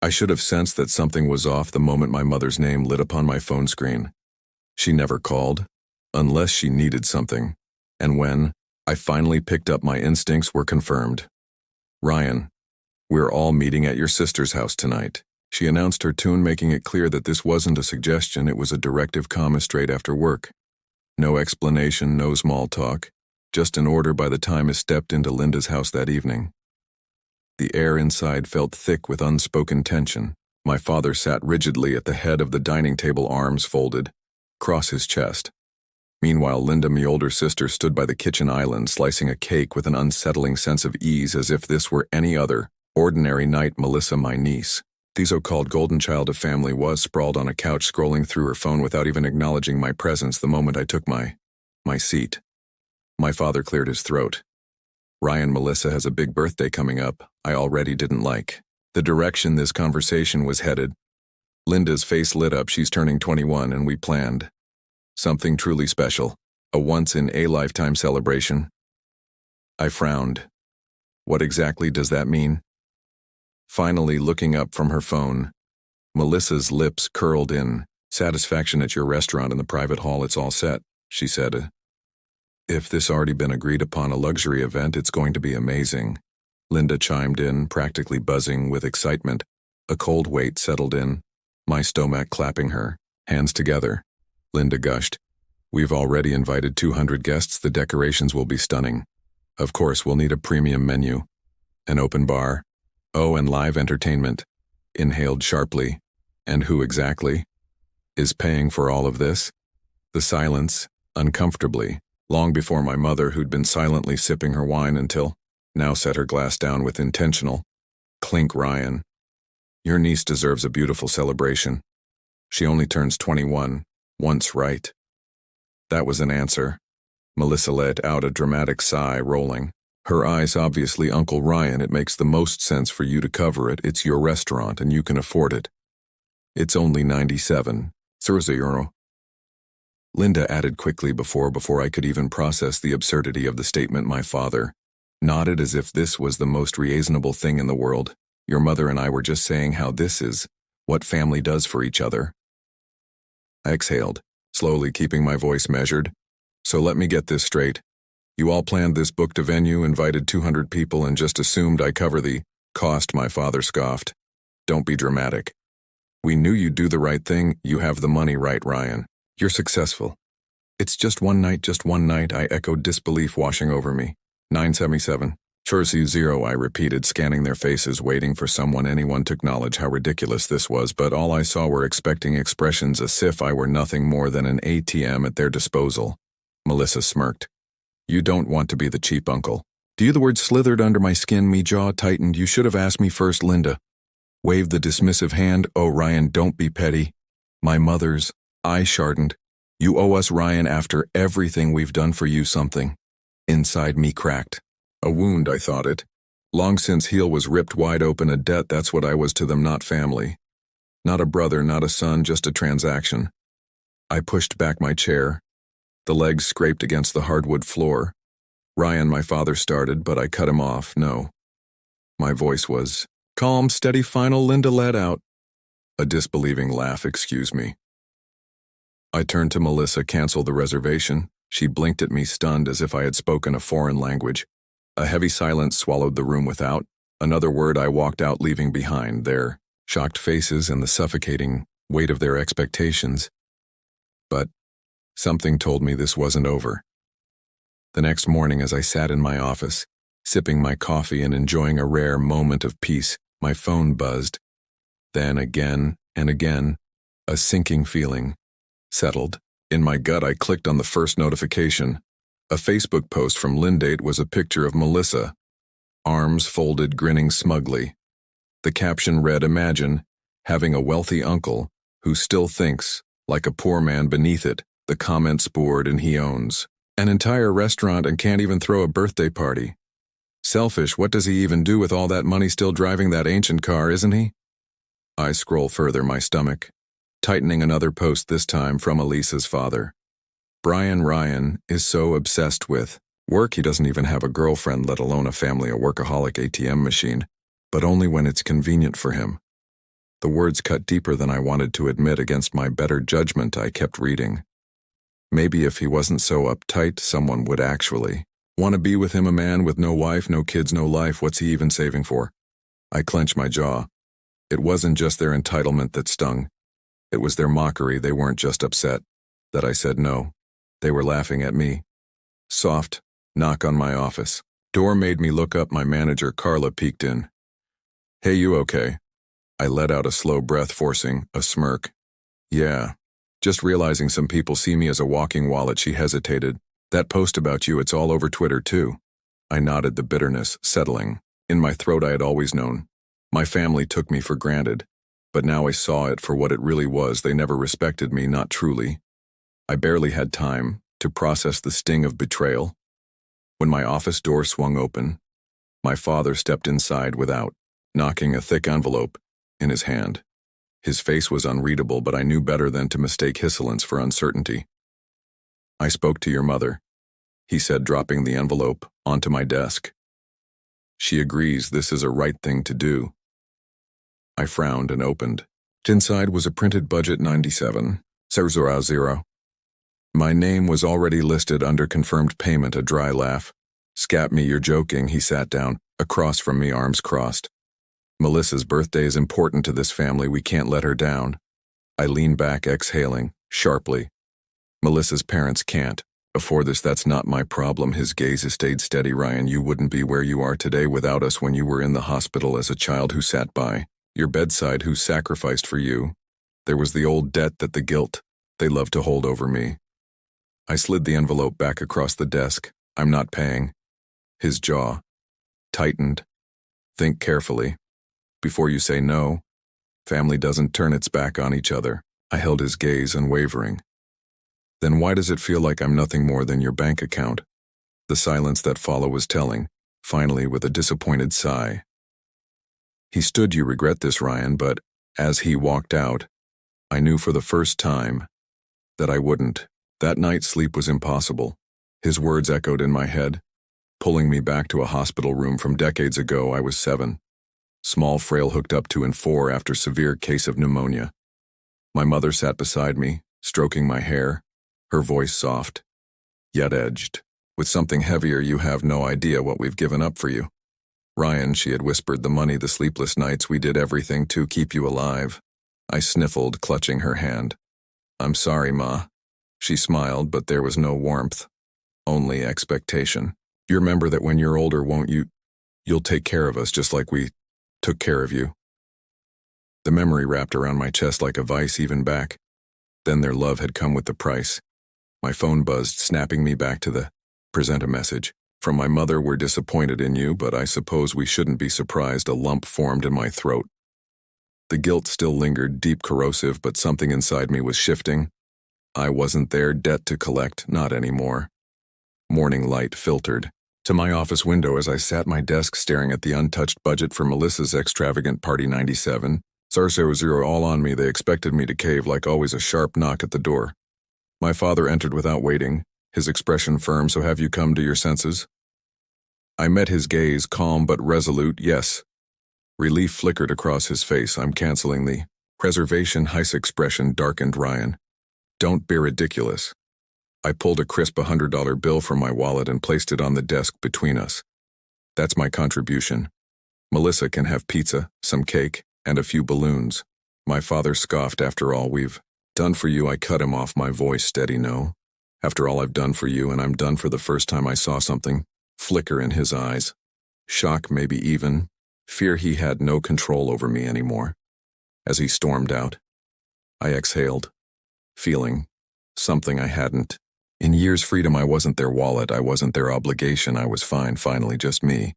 I should have sensed that something was off the moment my mother's name lit upon my phone screen. She never called, unless she needed something, and when I finally picked up, my instincts were confirmed. "Ryan, we're all meeting at your sister's house tonight," she announced, her tune making it clear that this wasn't a suggestion, it was a directive coming straight after work. No explanation, no small talk, just an order by the time I stepped into Linda's house that evening. The air inside felt thick with unspoken tension. My father sat rigidly at the head of the dining table, arms folded, across his chest. Meanwhile, Linda, my older sister, stood by the kitchen island, slicing a cake with an unsettling sense of ease, as if this were any other, ordinary night. Melissa, my niece, the so-called golden child of family, was sprawled on a couch, scrolling through her phone without even acknowledging my presence the moment I took my seat. My father cleared his throat. "Ryan, Melissa has a big birthday coming up. I already didn't like the direction this conversation was headed." Linda's face lit up. "She's turning 21 and we planned something truly special, a once-in-a-lifetime celebration." I frowned. What exactly does that mean? Finally looking up from her phone, Melissa's lips curled in satisfaction. "At your restaurant in the private hall, it's all set," she said. "If this already been agreed upon, a luxury event, it's going to be amazing." Linda chimed in, practically buzzing with excitement. A cold weight settled in, my stomach clapping her hands together. Linda gushed, "We've already invited 200 guests. The decorations will be stunning. Of course, we'll need a premium menu, an open bar, oh, and live entertainment." Inhaled sharply. "And who exactly is paying for all of this?" The silence, uncomfortably, long before my mother, who'd been silently sipping her wine until now, set her glass down with intentional clink. "Ryan, your niece deserves a beautiful celebration. She only turns 21, once, right?" That was an answer. Melissa let out a dramatic sigh, rolling her eyes. "Obviously, Uncle Ryan, it makes the most sense for you to cover it. It's your restaurant and you can afford it. It's only 97 €. Linda added quickly before I could even process the absurdity of the statement. My father nodded as if this was the most reasonable thing in the world. "Your mother and I were just saying how this is what family does for each other." I exhaled, slowly, keeping my voice measured. "So let me get this straight. You all planned this, booked a venue, invited 200 people, and just assumed I cover the cost?" My father scoffed. "Don't be dramatic. We knew you'd do the right thing. You have the money, right, Ryan? You're successful." "It's just one night, I echoed, disbelief washing over me. 977. "Jersey 0, I repeated, scanning their faces, waiting for anyone to acknowledge how ridiculous this was, but all I saw were expecting expressions, as if I were nothing more than an ATM at their disposal. Melissa smirked. "You don't want to be the cheap uncle, do you?" The word slithered under my skin, me jaw tightened. "You should have asked me first." Linda waved the dismissive hand. "Oh, Ryan, don't be petty." My mother's eye sharpened. "You owe us, Ryan, after everything we've done for you." Something inside me cracked. A wound, I thought it. Long since heal, was ripped wide open. A debt, that's what I was to them, not family. Not a brother, not a son, just a transaction. I pushed back my chair. The legs scraped against the hardwood floor. "Ryan," my father started, but I cut him off. "No." My voice was calm, steady, final. Linda let out a disbelieving laugh. "Excuse me." I turned to Melissa. "Cancel the reservation." She blinked at me, stunned, as if I had spoken a foreign language. A heavy silence swallowed the room without another word. I walked out, leaving behind their shocked faces and the suffocating weight of their expectations. But something told me this wasn't over. The next morning, as I sat in my office, sipping my coffee and enjoying a rare moment of peace, my phone buzzed. Then again and again, a sinking feeling settled. In my gut, I clicked on the first notification. A Facebook post from Linda. It was a picture of Melissa, arms folded, grinning smugly. The caption read, "Imagine having a wealthy uncle who still thinks like a poor man." Beneath it, the comments poured, "And he owns an entire restaurant and can't even throw a birthday party. Selfish, what does he even do with all that money? Still driving that ancient car, isn't he?" I scroll further, my stomach tightening. Another post, this time from Elisa's father. Ryan is so obsessed with work he doesn't even have a girlfriend, let alone a family, a workaholic ATM machine, but only when it's convenient for him. The words cut deeper than I wanted to admit. Against my better judgment, I kept reading. Maybe if he wasn't so uptight, someone would actually want to be with him. A man with no wife, no kids, no life. What's he even saving for? I clenched my jaw. It wasn't just their entitlement that stung. It was their mockery. They weren't just upset that I said no. They were laughing at me. Soft knock on my office door made me look up. My manager, Carla, peeked in. Hey, you okay? I let out a slow breath, forcing a smirk. Yeah. Just realizing some people see me as a walking wallet. She hesitated. That post about you, it's all over Twitter too. I nodded, the bitterness settling in my throat. I had always known. My family took me for granted, but now I saw it for what it really was. They never respected me, not truly. I barely had time to process the sting of betrayal. When my office door swung open, my father stepped inside without knocking, a thick envelope in his hand. His face was unreadable, but I knew better than to mistake insolence for uncertainty. I spoke to your mother, he said, dropping the envelope onto my desk. She agrees this is a right thing to do. I frowned and opened. Inside was a printed budget 97,000. My name was already listed under confirmed payment. A dry laugh. Scat me, you're joking. He sat down across from me, arms crossed. Melissa's birthday is important to this family. We can't let her down. I leaned back, exhaling sharply. Melissa's parents can't afford this. That's not my problem. His gaze stayed steady. Ryan, you wouldn't be where you are today without us. When you were in the hospital as a child, who sat by your bedside, who sacrificed for you? There was the old debt, that the guilt they love to hold over me. I slid the envelope back across the desk. I'm not paying. His jaw tightened. Think carefully before you say no. Family doesn't turn its back on each other. I held his gaze, unwavering. Then why does it feel like I'm nothing more than your bank account? The silence that followed was telling, finally, with a disappointed sigh. He stood. You regret this, Ryan, but as he walked out, I knew for the first time that I wouldn't. That night, sleep was impossible. His words echoed in my head, pulling me back to a hospital room from decades ago. I was 7. Small, frail, hooked up to and 4 after severe case of pneumonia. My mother sat beside me, stroking my hair, her voice soft, yet edged with something heavier. You have no idea what we've given up for you. Ryan, she had whispered, the money, the sleepless nights, we did everything to keep you alive. I sniffled, clutching her hand. I'm sorry, Ma. She smiled, but there was no warmth, only expectation. You remember that when you're older, won't you? You'll take care of us just like we took care of you. The memory wrapped around my chest like a vice, even back. Then their love had come with the price. My phone buzzed, snapping me back to the present a message. From my mother, we're disappointed in you, but I suppose we shouldn't be surprised. A lump formed in my throat. The guilt still lingered, deep, corrosive, but something inside me was shifting. I wasn't their debt to collect, not anymore. Morning light filtered to my office window as I sat at my desk staring at the untouched budget for Melissa's extravagant party. 97,000 all on me. They expected me to cave. Like always, a sharp knock at the door. My father entered without waiting, his expression firm. So have you come to your senses? I met his gaze, calm but resolute. Yes. Relief flickered across his face. I'm canceling the reservation. His expression darkened. Ryan, don't be ridiculous. I pulled a crisp $100 bill from my wallet and placed it on the desk between us. That's my contribution. Melissa can have pizza, some cake, and a few balloons. My father scoffed. After all we've done for you. I cut him off, my voice steady. No. After all I've done for you, and I'm done. For the first time I saw something flicker in his eyes. Shock, maybe even fear. He had no control over me anymore. As he stormed out, I exhaled, feeling something I hadn't in years. Freedom. I wasn't their wallet, I wasn't their obligation. I was fine, finally just me.